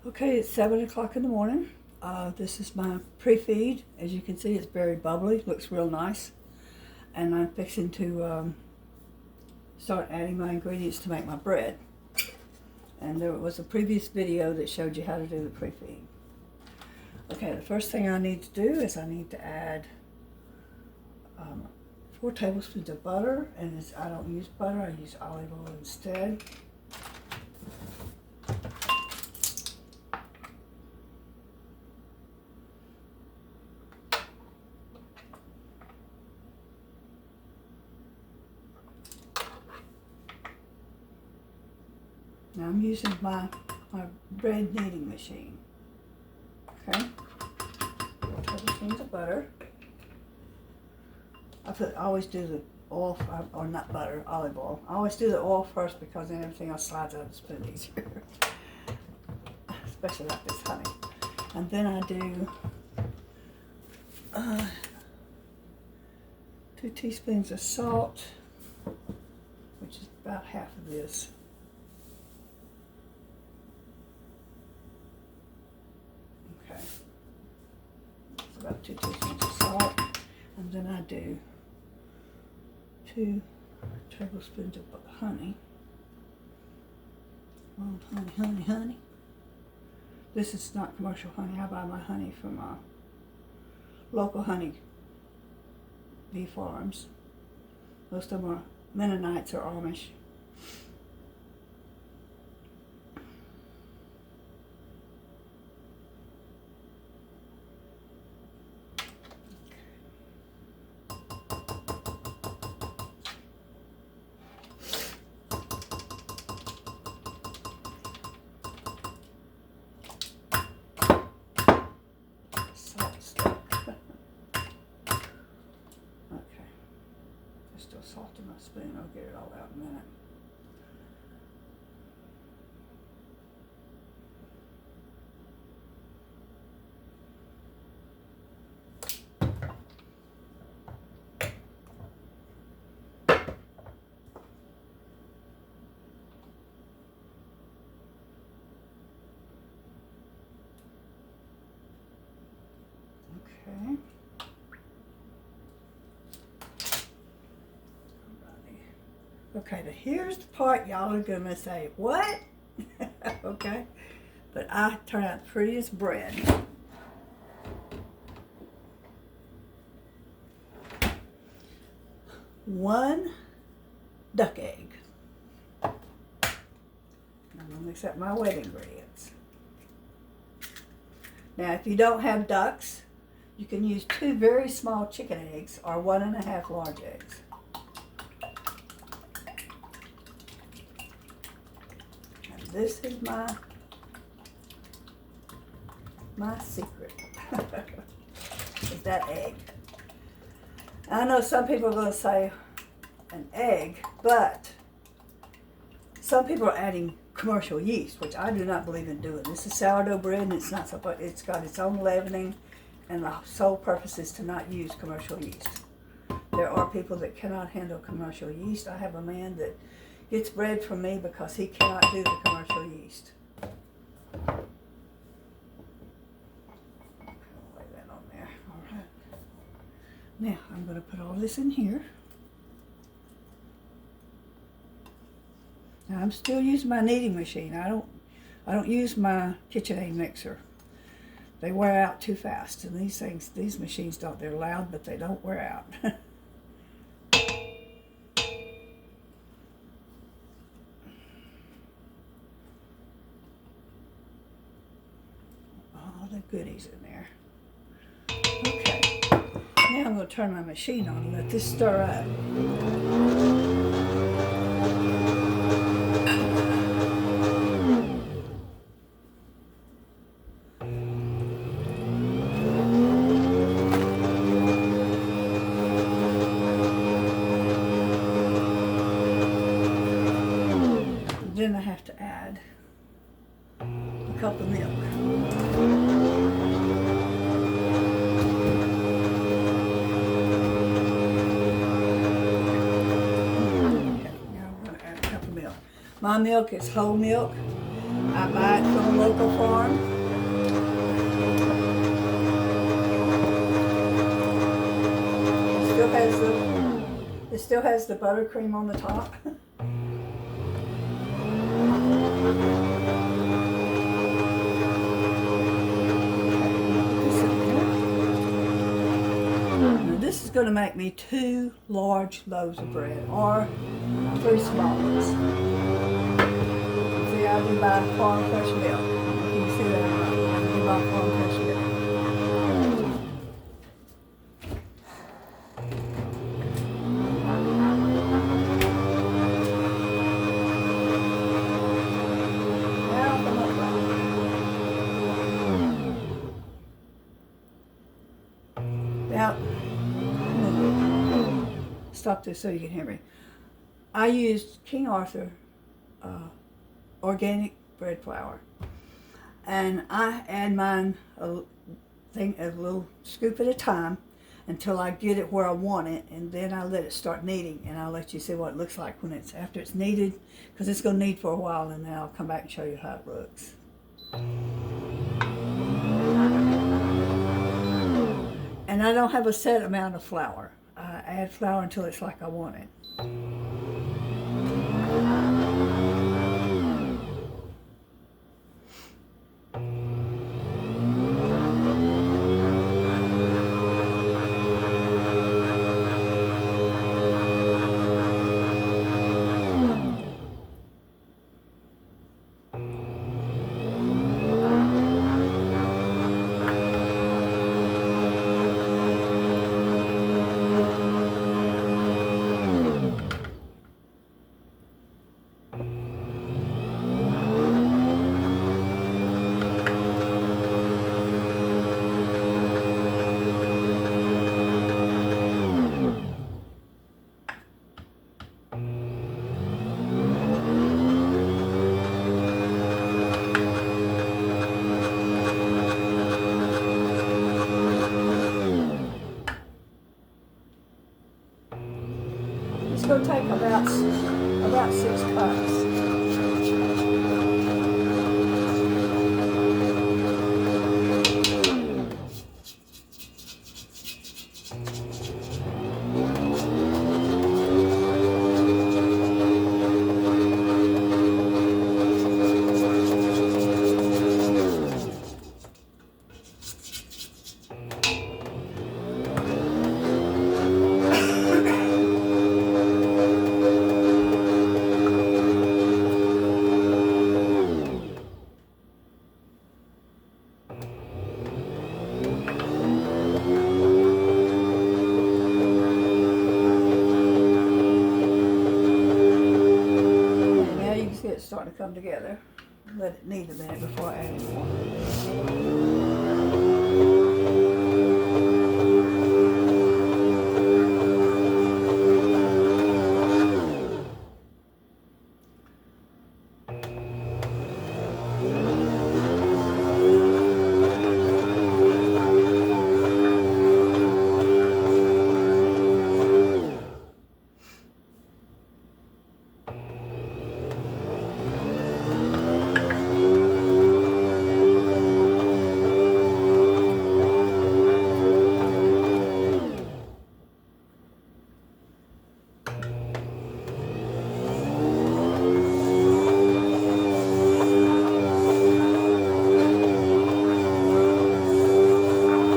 Okay, it's 7 o'clock in the morning. This is my pre-feed. As you can see, it's very bubbly, looks real nice. And I'm fixing to start adding my ingredients to make my bread. And there was a previous video that showed you how to do the pre-feed. Okay, the first thing I need to do is I need to add 4 tablespoons of butter, and I don't use butter, I use olive oil instead. Now I'm using my bread kneading machine. Okay, 4 tablespoons of butter. I always do the oil, or not butter, olive oil. I always do the oil first because then everything else slides out of the spoon easier. Especially like this honey. And then I do 2 teaspoons of salt, which is about half of this. Okay, it's about 2 teaspoons of salt, and then I do 2 tablespoons of honey. Oh, honey. This is not commercial honey. I buy my honey from local honey bee farms. Most of them are Mennonites or Amish. Still salt in my spoon. I'll get it all out in a minute. Okay. Okay, but here's the part y'all are gonna say, what? Okay, but I turn out the prettiest bread. One duck egg. I'm gonna mix up my wet ingredients. Now, if you don't have ducks, you can use 2 very small chicken eggs or 1.5 large eggs. This is my secret, is that egg. I know some people are going to say an egg, but some people are adding commercial yeast, which I do not believe in doing. This is sourdough bread, and it's got its own leavening, and the sole purpose is to not use commercial yeast. There are people that cannot handle commercial yeast. I have a man that gets bread from me because he cannot do the commercial yeast. Lay that on there. All right. Now I'm going to put all this in here. Now I'm still using my kneading machine. I don't use my KitchenAid mixer. They wear out too fast, and these machines don't. They're loud, but they don't wear out. The goodies in there. Okay, now I'm going to turn my machine on and let this stir up. Then I have to add a cup of milk. My milk is whole milk. I I buy it from a local farm. It still has the buttercream on the top. Now this is going to make me 2 large loaves of bread, or 3 small ones. See, I do buy farm fresh milk. You can see that I do buy farm fresh milk. Now, stop this so you can hear me. I used King Arthur organic bread flour, and I add mine a little scoop at a time until I get it where I want it, and then I let it start kneading, and I'll let you see what it looks like when it's after it's kneaded, because it's going to knead for a while, and then I'll come back and show you how it looks. And I don't have a set amount of flour. I add flour until it's like I want it. It's going to take about 6 cups. It's starting to come together. Let it knead a minute before I add any more.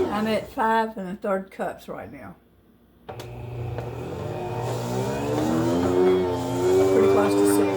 I'm at 5 1/3 cups right now. Pretty close to 6.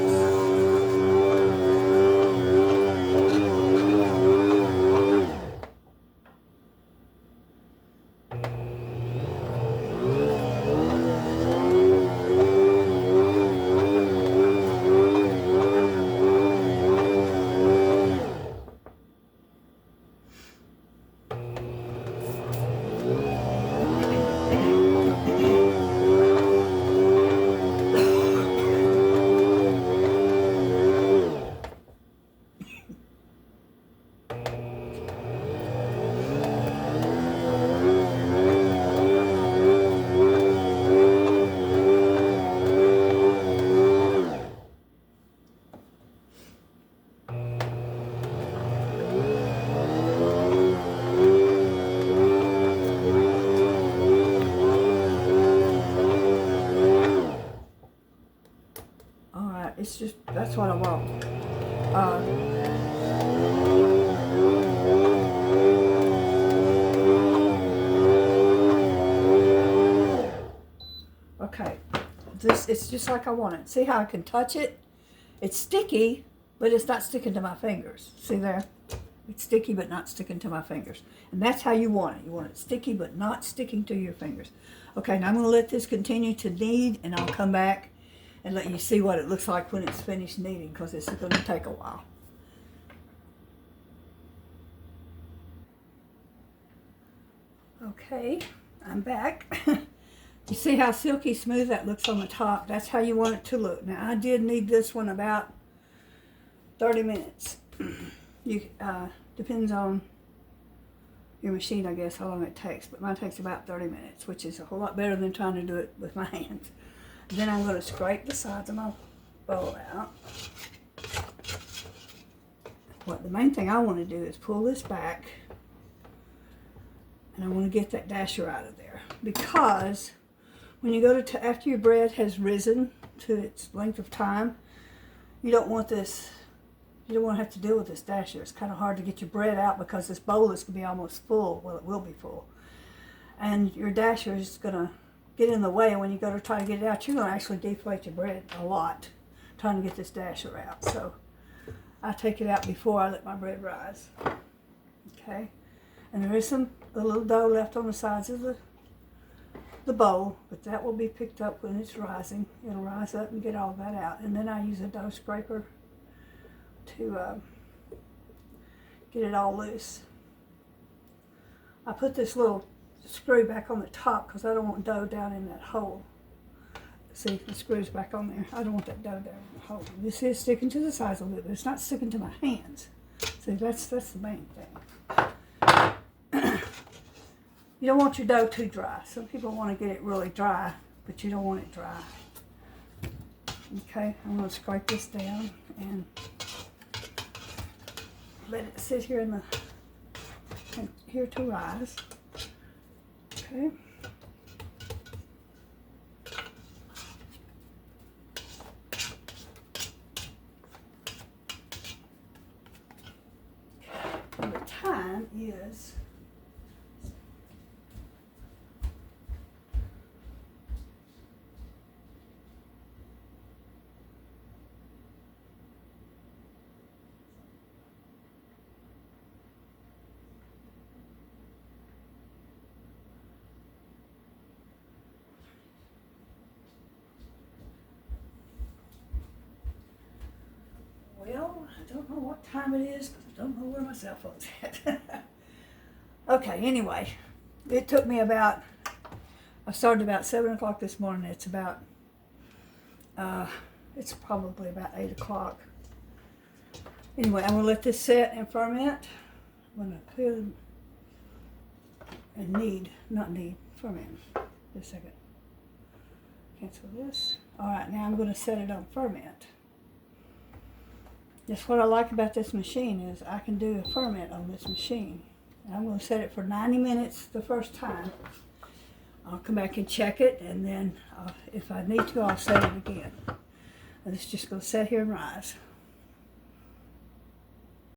what I want. Okay, it's just like I want it. See how I can touch it? It's sticky, but it's not sticking to my fingers. See there? It's sticky, but not sticking to my fingers. And that's how you want it. You want it sticky, but not sticking to your fingers. Okay, now I'm going to let this continue to knead, and I'll come back and let you see what it looks like when it's finished kneading, because this is going to take a while. Okay, I'm back. You see how silky smooth that looks on the top? That's how you want it to look. Now, I did knead this one about 30 minutes. You depends on your machine, I guess, how long it takes. But mine takes about 30 minutes, which is a whole lot better than trying to do it with my hands. Then I'm going to scrape the sides of my bowl out. What the main thing I want to do is pull this back, and I want to get that dasher out of there, because when you go to after your bread has risen to its length of time, you don't want this. You don't want to have to deal with this dasher. It's kind of hard to get your bread out because this bowl is going to be almost full. Well, it will be full. And your dasher is going to get in the way, and when you go to try to get it out, you're going to actually deflate your bread a lot trying to get this dasher out. So I take it out before I let my bread rise. Okay? And there is a little dough left on the sides of the bowl, but that will be picked up when it's rising. It'll rise up and get all that out. And then I use a dough scraper to get it all loose. I put this little screw back on the top because I don't want dough down in that hole. See, the screw's back on there. I don't want that dough down in the hole. This is sticking to the sides a little bit, but it's not sticking to my hands. See, that's the main thing. You don't want your dough too dry. Some people want to get it really dry, but you don't want it dry. Okay, I'm going to scrape this down and let it sit here here to rise. Okay. And the time is I don't know what time it is because I don't know where my cell phone's at. Okay, anyway, it took me about, I started about 7 o'clock this morning. It's about, it's probably about 8 o'clock. Anyway, I'm going to let this set and ferment. I'm going to clear them and ferment. Just a second. Cancel this. All right, now I'm going to set it on ferment. That's what I like about this machine is I can do a ferment on this machine. And I'm going to set it for 90 minutes the first time. I'll come back and check it, and then if I need to, I'll set it again. And it's just going to sit here and rise.